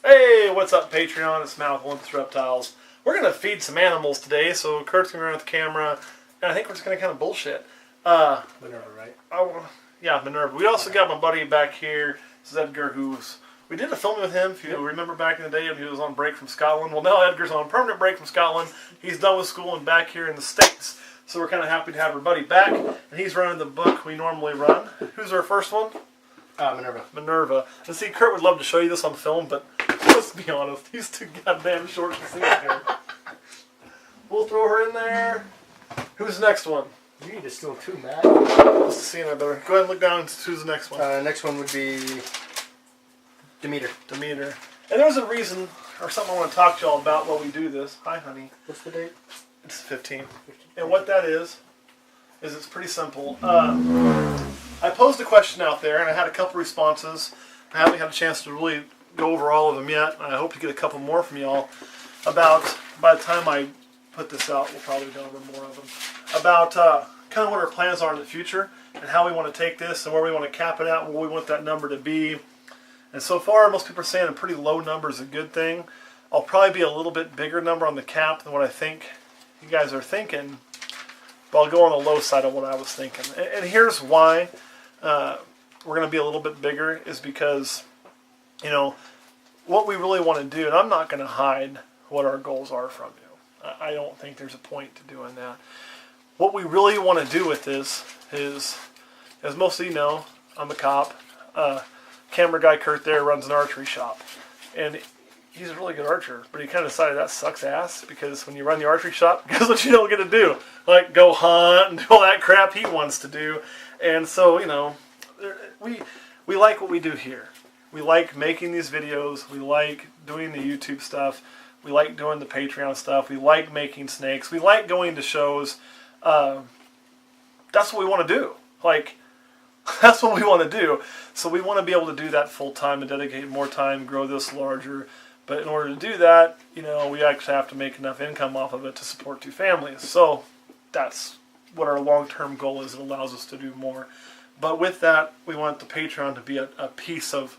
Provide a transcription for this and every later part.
Hey, what's up, Patreon? It's Mal with Olympus Reptiles. We're going to feed some animals today, so Kurt's going to run with the camera, and I think we're just going to kind of bullshit. Minerva, right? Yeah, Minerva. We also got my buddy back here, this is Edgar, we did a film with him, if you remember back in the day when he was on break from Scotland. Well, now Edgar's on permanent break from Scotland. He's done with school and back here in the States, so we're kind of happy to have our buddy back, and he's running the book we normally run. Who's our first one? Minerva. Minerva. And see, Kurt would love to show you this on film, but let's be honest, he's too goddamn short to see it here. We'll throw her in there. Who's the next one? You need to steal two, Matt. Let's see that better. Go ahead and look down and see who's the next one. Next one would be Demeter. Demeter. And there's a reason, or something I want to talk to y'all about while we do this. Hi, honey. What's the date? It's 15. And what that is it's pretty simple. I posed a question out there, and I had a couple responses. I haven't had a chance to really go over all of them yet. I hope to get a couple more from y'all about, by the time I put this out, we'll probably go over more of them, about kind of what our plans are in the future and how we want to take this and where we want to cap it at and where we want that number to be. And so far, most people are saying a pretty low number is a good thing. I'll probably be a little bit bigger number on the cap than what I think you guys are thinking, but I'll go on the low side of what I was thinking. And here's why we're going to be a little bit bigger is because, you know, what we really want to do, and I'm not going to hide what our goals are from you. I don't think there's a point to doing that. What we really want to do with this is, as most of you know, I'm a cop. Camera guy Kurt there runs an archery shop. And he's a really good archer, but he kind of decided that sucks ass because when you run the archery shop, guess what you don't get to do? Like go hunt and do all that crap he wants to do. And so, you know, we like what we do here. We like making these videos. We like doing the YouTube stuff. We like doing the Patreon stuff. We like making snakes. We like going to shows. That's what we want to do. Like, that's what we want to do. So we want to be able to do that full time and dedicate more time, grow this larger. But in order to do that, you know, we actually have to make enough income off of it to support two families. So that's what our long-term goal is. It allows us to do more. But with that, we want the Patreon to be a piece of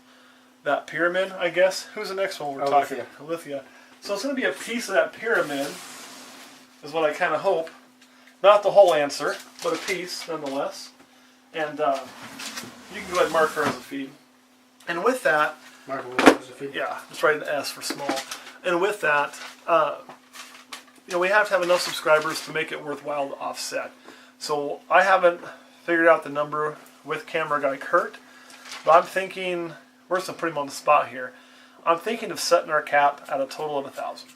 that pyramid, I guess. Who's the next one we're talking? Alithia. So it's going to be a piece of that pyramid, is what I kind of hope. Not the whole answer, but a piece, nonetheless. And you can go ahead and mark her as a feed. And with that, Mark her as a feed. Yeah, just write an S for small. And with that, you know, we have to have enough subscribers to make it worthwhile to offset. So I haven't figured out the number with camera guy Kurt, but I'm thinking, we're just going to put him on the spot here. I'm thinking of setting our cap at a total of 1,000.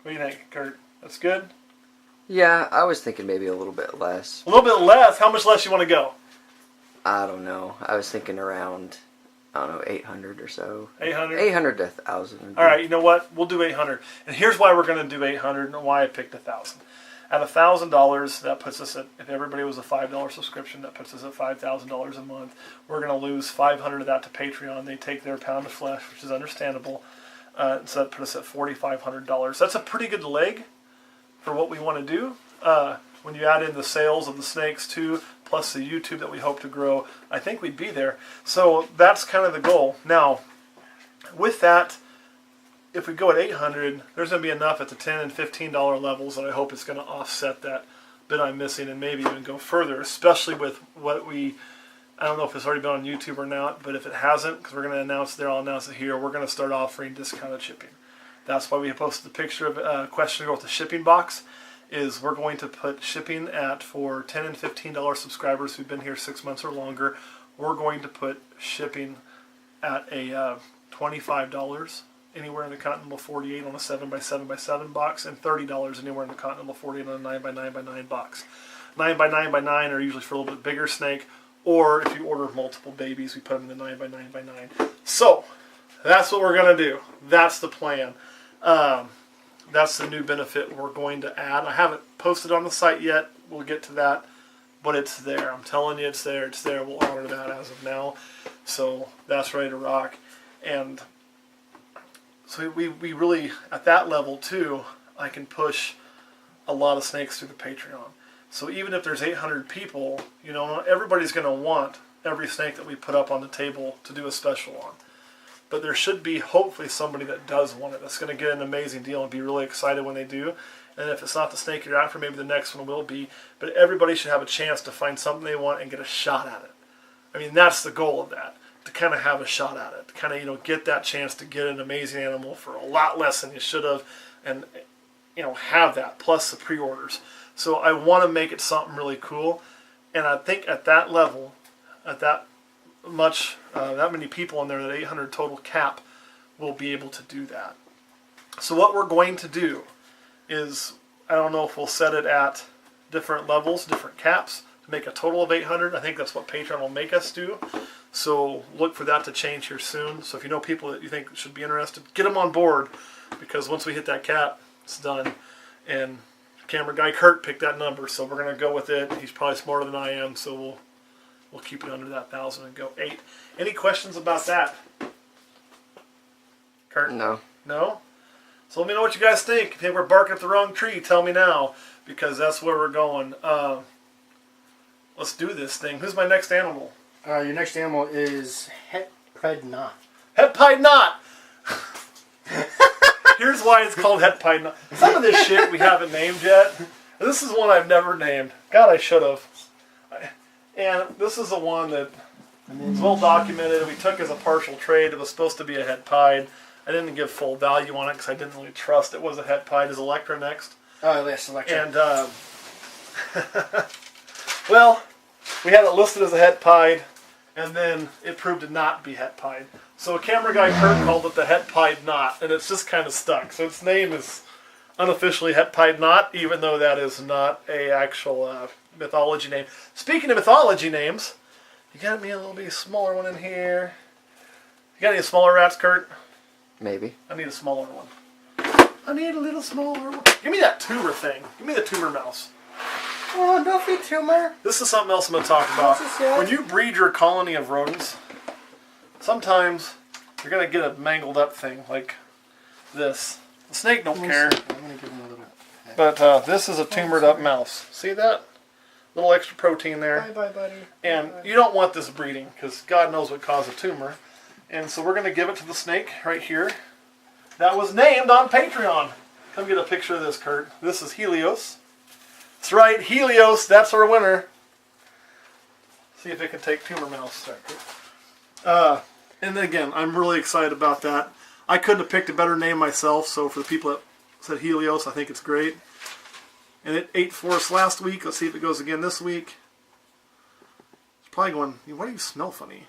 What do you think, Kurt? That's good? Yeah, I was thinking maybe a little bit less. A little bit less? How much less you want to go? I don't know. I was thinking around, I don't know, 800 or so. 800? 800 to 1,000. All right, you know what? We'll do 800. And here's why we're going to do 800 and why I picked 1,000. At $1,000, that puts us at, if everybody was a $5 subscription, that puts us at $5,000 a month. We're going to lose 500 of that to Patreon. They take their pound of flesh, which is understandable. So that puts us at $4,500. That's a pretty good leg for what we want to do. When you add in the sales of the snakes too, plus the YouTube that we hope to grow, I think we'd be there. So that's kind of the goal. Now, with that, if we go at 800, there's going to be enough at the $10 and $15 levels that I hope it's going to offset that bit I'm missing and maybe even go further, especially with what I don't know if it's already been on YouTube or not, but if it hasn't, because we're going to announce it there, I'll announce it here, we're going to start offering discounted shipping. That's why we posted the picture of question with the shipping box, is we're going to put shipping at, for $10 and $15 subscribers who've been here 6 months or longer, we're going to put shipping at a $25 anywhere in the Continental 48 on a 7x7x7 box, and $30 anywhere in the Continental 48 on a 9x9x9 box. 9x9x9 are usually for a little bit bigger snake, or if you order multiple babies, we put them in the 9x9x9. So, that's what we're going to do. That's the plan. That's the new benefit we're going to add. I haven't posted on the site yet. We'll get to that, but it's there. I'm telling you, it's there. It's there. We'll honor that as of now. So that's ready to rock. And so we really, at that level too, I can push a lot of snakes through the Patreon. So even if there's 800 people, you know, everybody's going to want every snake that we put up on the table to do a special on. but there should be hopefully somebody that does want it. That's going to get an amazing deal and be really excited when they do. And if it's not the snake you're after, maybe the next one will be. But everybody should have a chance to find something they want and get a shot at it. I mean, that's the goal of that, to kind of have a shot at it, to kind of, get that chance to get an amazing animal for a lot less than you should have, and, have that, plus the pre-orders. So I want to make it something really cool, and I think at that level, at that much, that many people in there, that 800 total cap, will be able to do that. So what we're going to do is, I don't know if we'll set it at different levels, different caps, to make a total of 800. I think that's what Patreon will make us do. So look for that to change here soon. So if you know people that you think should be interested, get them on board, because once we hit that cap, it's done. And camera guy Kurt picked that number, so we're going to go with it. He's probably smarter than I am, so we'll keep it under that 1,000 and go 8. Any questions about that? Kurt? No. No? So let me know what you guys think. If you think we're barking up the wrong tree, tell me now, because that's where we're going. Let's do this thing. Who's my next animal? Your next animal is Het Pied Knot. Het Pied Knot! Here's why it's called Het Pied Knot. Some of this shit we haven't named yet. This is one I've never named. God, I should have. And this is the one that is well documented. We took as a partial trade. It was supposed to be a Het Pied. I didn't give full value on it because I didn't really trust it was a Het Pied. Is Electra next? Oh, yes, Electra. And, well, we had it listed as a Het Pied, and then it proved to not be Het Pied. So camera guy Kurt called it the Het Pied Knot, and it's just kind of stuck. So its name is unofficially Het Pied Knot, even though that is not a actual mythology name. Speaking of mythology names, you got me a little bit smaller one in here. You got any smaller rats, Kurt? Maybe. I need a smaller one. I need a little smaller one. Give me that tumor thing. Give me the tumor mouse. Oh, don't be tumor. This is something else I'm going to talk about. What's this, yeah? When you breed your colony of rodents, sometimes you're going to get a mangled up thing like this. The snake don't care, I'm going to give him a little... but this is a tumored up mouse. See that? Little extra protein there. Bye-bye, buddy. And Bye-bye. you don't want this breeding because God knows what caused a tumor. And so we're going to give it to the snake right here. That was named on Patreon. Come get a picture of this, Kurt. This is Helios. That's right, Helios. That's our winner. See if it can take tumor mouse. And then again, I'm really excited about that. I couldn't have picked a better name myself, so for the people that said Helios, I think it's great. And it ate for us last week. Let's see if it goes again this week. It's probably going, why do you smell funny?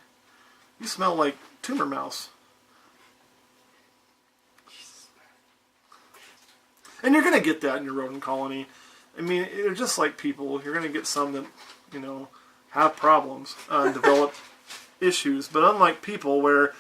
You smell like tumor mouse. And you're going to get that in your rodent colony. I mean, they're just like people. You're going to get some that, have problems and develop issues. But unlike people where,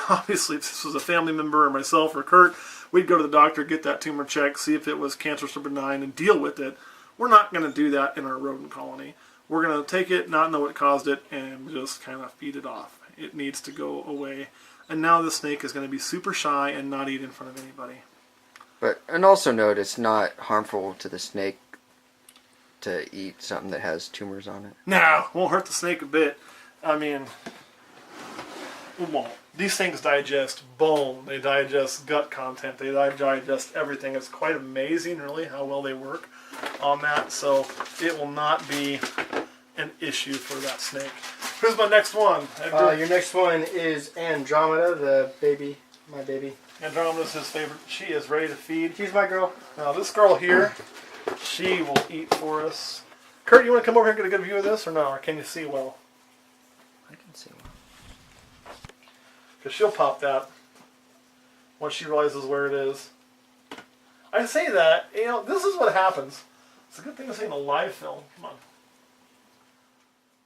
obviously if this was a family member or myself or Kurt, we'd go to the doctor, get that tumor checked, see if it was cancerous or benign, and deal with it. We're not going to do that in our rodent colony. We're going to take it, not know what caused it, and just kind of feed it off. It needs to go away. And now the snake is going to be super shy and not eat in front of anybody. And also note, it's not harmful to the snake to eat something that has tumors on it. No, won't hurt the snake a bit. I mean, it won't. These things digest bone. They digest gut content. They digest everything. It's quite amazing, really, how well they work on that. So it will not be an issue for that snake. Who's my next one? Your next one is Andromeda, my baby. Andromeda's his favorite. She is ready to feed. She's my girl. Now this girl here, she will eat for us. Kurt, you want to come over here and get a good view of this or no? Or can you see well? I can see one. Because she'll pop that once she realizes where it is. I say that, this is what happens. It's a good thing to say in a live film. Come on.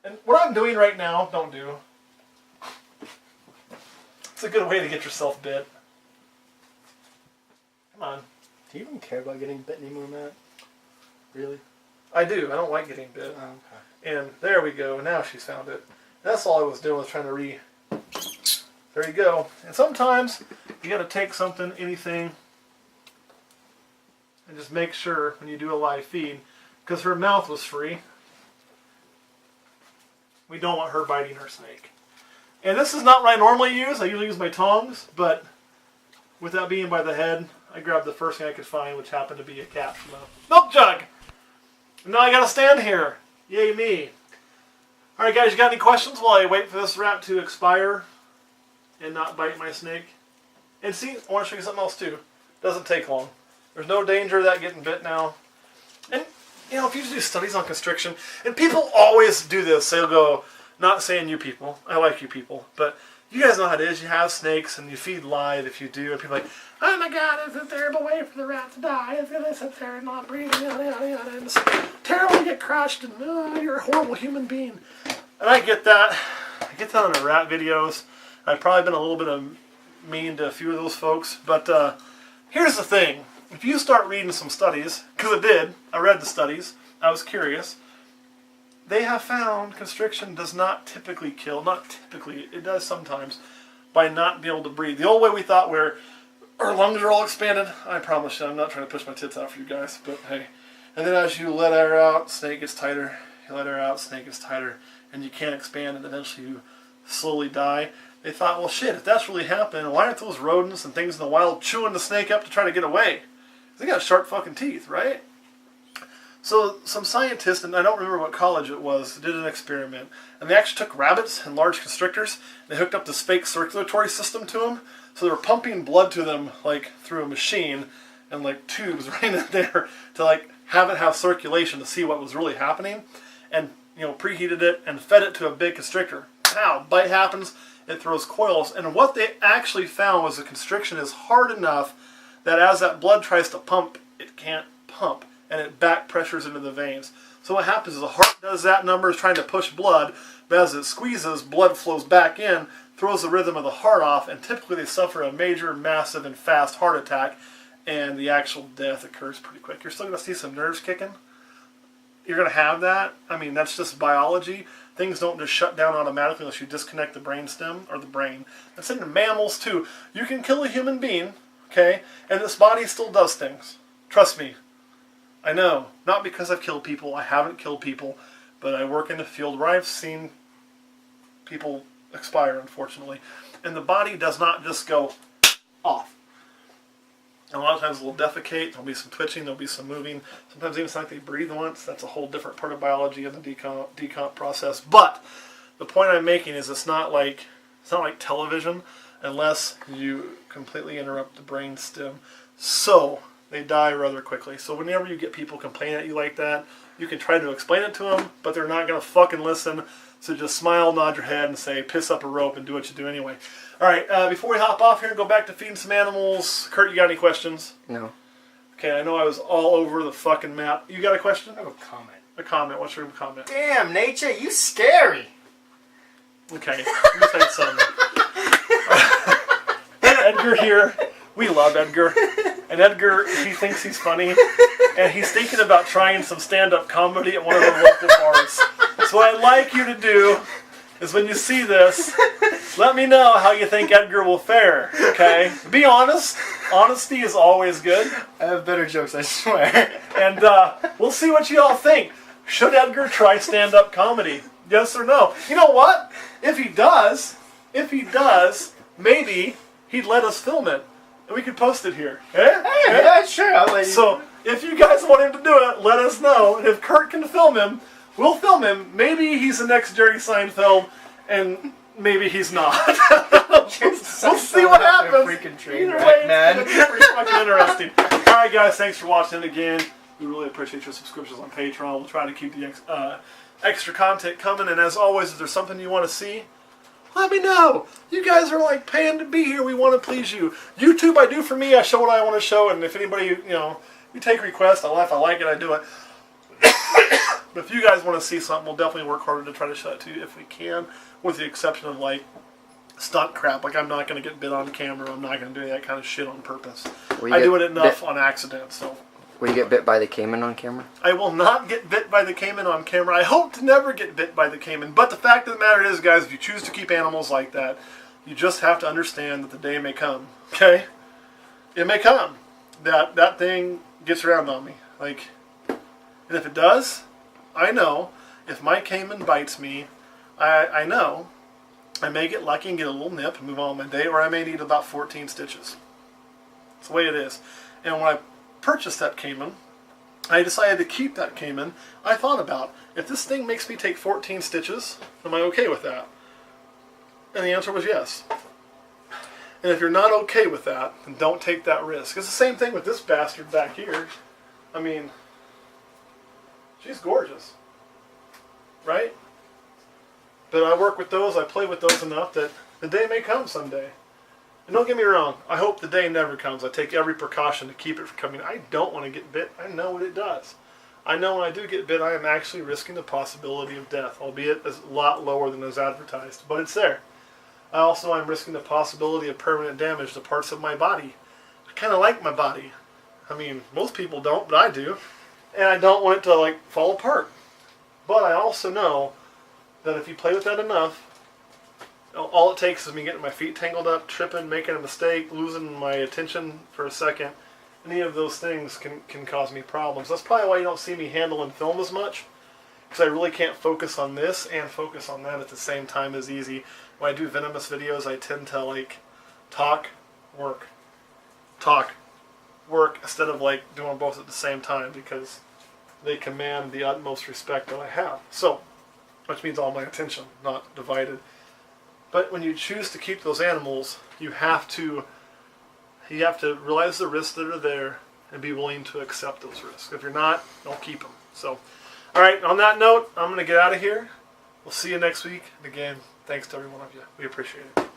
And what I'm doing right now, don't do. It's a good way to get yourself bit. Come on. Do you even care about getting bit anymore, Matt? Really? I do. I don't like getting bit. Oh, okay. And there we go. Now she's found it. That's all I was doing, was trying to There you go. And sometimes you got to take something, anything, and just make sure when you do a live feed, because her mouth was free, we don't want her biting her snake. And this is not what I normally use. I usually use my tongs, but without being by the head, I grabbed the first thing I could find, which happened to be a cap from a milk jug. And now I gotta stand here. Yay me. Alright guys, you got any questions while I wait for this rat to expire and not bite my snake? And see, I want to show you something else too. Doesn't take long. There's no danger of that getting bit now. And, you know, if you do studies on constriction, and people always do this, they'll go, not saying you people, I like you people, but you guys know how it is. You have snakes and you feed live if you do, and people are like, oh my god, it's a terrible way for the rat to die. It's going to sit there and not breathe, yada, yada, yada. And it's terrible to get crushed, and you're a horrible human being. And I get that. I get that on the rat videos. I've probably been a little bit of mean to a few of those folks, but here's the thing. If you start reading some studies, because I read the studies, I was curious, they have found constriction does not typically kill, not typically, it does sometimes, by not being able to breathe. The old way we thought where our lungs are all expanded, I promise you, I'm not trying to push my tits out for you guys, but hey. And then as you let air out, snake gets tighter, you let air out, snake gets tighter, and you can't expand, and eventually you slowly die. They thought, well shit, if that's really happening, why aren't those rodents and things in the wild chewing the snake up to try to get away? They got sharp fucking teeth, right? So some scientists, and I don't remember what college it was, did an experiment. And they actually took rabbits and large constrictors, and they hooked up this fake circulatory system to them. So they were pumping blood to them like through a machine and like tubes right in there to like have it have circulation to see what was really happening. And, you know, preheated it and fed it to a big constrictor. Now, bite happens, it throws coils. And what they actually found was the constriction is hard enough that as that blood tries to pump, it can't pump. And it back pressures into the veins. So what happens is the heart does that number, is trying to push blood, but as it squeezes, blood flows back in, throws the rhythm of the heart off, and typically they suffer a major, massive, and fast heart attack, and the actual death occurs pretty quick. You're still going to see some nerves kicking. You're going to have that. I mean, that's just biology. Things don't just shut down automatically unless you disconnect the brain stem, or the brain. That's in mammals, too. You can kill a human being, okay, and this body still does things. Trust me. I know, not because I've killed people, I haven't killed people, but I work in a field where I've seen people expire, unfortunately. And the body does not just go off. A lot of times they'll defecate, there'll be some twitching, there'll be some moving. Sometimes even like they breathe once. That's a whole different part of biology in the decomp process. But the point I'm making is it's not like television unless you completely interrupt the brain stem. So they die rather quickly. So whenever you get people complaining at you like that, you can try to explain it to them, but they're not going to fucking listen. So just smile, nod your head, and say, piss up a rope and do what you do anyway. All right, before we hop off here and go back to feeding some animals, Kurt, you got any questions? No. Okay, I know I was all over the fucking map. You got a question? I have a comment. A comment. What's your comment? Damn, nature, you scary. Okay, let me tell you something. Edgar here. We love Edgar. And Edgar, he thinks he's funny. And he's thinking about trying some stand-up comedy at one of the local bars. So what I'd like you to do is when you see this, let me know how you think Edgar will fare, okay? Be honest. Honesty is always good. I have better jokes, I swear. And we'll see what you all think. Should Edgar try stand-up comedy? Yes or no? You know what? If he does, maybe he'd let us film it. And we could post it here. Eh? Hey, yeah, sure, I'll let you. So, if you guys want him to do it, let us know. And if Kurt can film him, we'll film him. Maybe he's the next Jerry Seinfeld, and maybe he's not. we'll see what happens. Freaking train Either wreck, way, man. it's pretty fucking interesting. Alright guys, thanks for watching again. We really appreciate your subscriptions on Patreon. We'll try to keep the extra content coming. And as always, if there's something you want to see, let me know. You guys are like paying to be here. We want to please you. YouTube, I do for me. I show what I want to show. And if anybody, you take requests, I laugh, I like it, I do it. But if you guys want to see something, we'll definitely work harder to try to show it to you if we can. With the exception of like stunt crap. Like I'm not going to get bit on camera. I'm not going to do that kind of shit on purpose. I do it enough on accident, so. Will you get bit by the caiman on camera? I will not get bit by the caiman on camera. I hope to never get bit by the caiman. But the fact of the matter is, guys, if you choose to keep animals like that, you just have to understand that the day may come. Okay? It may come. That thing gets around on me. Like, and if it does, I know if my caiman bites me, I know I may get lucky and get a little nip and move on with my day, or I may need about 14 stitches. It's the way it is. And when I purchased that Cayman, I decided to keep that Cayman. I thought about, if this thing makes me take 14 stitches, am I okay with that? And the answer was yes. And if you're not okay with that, then don't take that risk. It's the same thing with this bastard back here. I mean, she's gorgeous, right? But I work with those, I play with those enough that the day may come someday. And don't get me wrong, I hope the day never comes. I take every precaution to keep it from coming. I don't want to get bit. I know what it does. I know when I do get bit, I am actually risking the possibility of death, albeit a lot lower than is advertised. But it's there. I also am risking the possibility of permanent damage to parts of my body. I kind of like my body. I mean, most people don't, but I do. And I don't want it to, like, fall apart. But I also know that if you play with that enough, all it takes is me getting my feet tangled up, tripping, making a mistake, losing my attention for a second. Any of those things can cause me problems. That's probably why you don't see me handling film as much. Because I really can't focus on this and focus on that at the same time as easy. When I do venomous videos, I tend to like talk, work, instead of like doing both at the same time, because they command the utmost respect that I have. So, which means all my attention, not divided. But when you choose to keep those animals, you have to realize the risks that are there and be willing to accept those risks. If you're not, don't keep them. So, all right, on that note, I'm going to get out of here. We'll see you next week. And again, thanks to every one of you. We appreciate it.